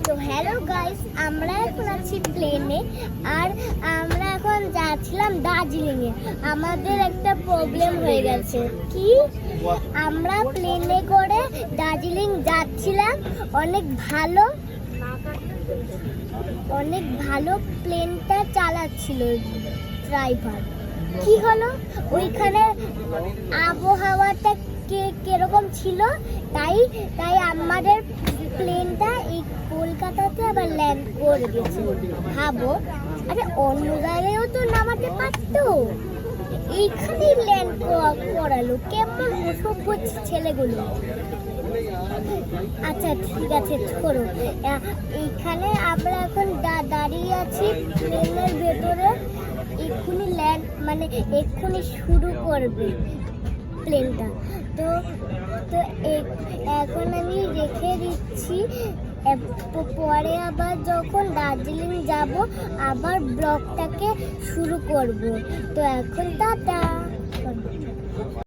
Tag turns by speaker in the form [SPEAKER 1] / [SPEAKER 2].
[SPEAKER 1] তো hello guys, আমরা এখন আছি প্লেনে আর আমরা এখন যাচ্ছিলাম দার্জিলিংয়ে। আমাদের একটা প্রবলেম হয়ে গেছে। কি? আমরা প্লেনে করে দার্জিলিং যাচ্ছিলাম, অনেক ভালো প্লেনটা চালাচ্ছিল ড্রাইভার। কি হলো, ওইখানে আবহাওয়াটা কিরকম ছিল, তাই আমাদের প্লেনটা এই কলকাতাতে আবার ল্যান্ড করে দিয়েছে। ভাবো, আরে অন্য জায়গায়ও তো নামাতে পারতো, এইখানেই ল্যান্ড করালো। কেমন অসভ্য ছেলেগুলো। আচ্ছা ঠিক আছে, ছোড়ো। এইখানে আমরা এখন দাঁড়িয়ে আছি প্লেনের ভেতরে। এক্ষুনি শুরু করবে প্লেনটা। তো এখন আমি রেখে দিচ্ছি, পরে আবার যখন দার্জিলিং যাব আবার ব্লগটাকে শুরু করব। তো এখন টাটা।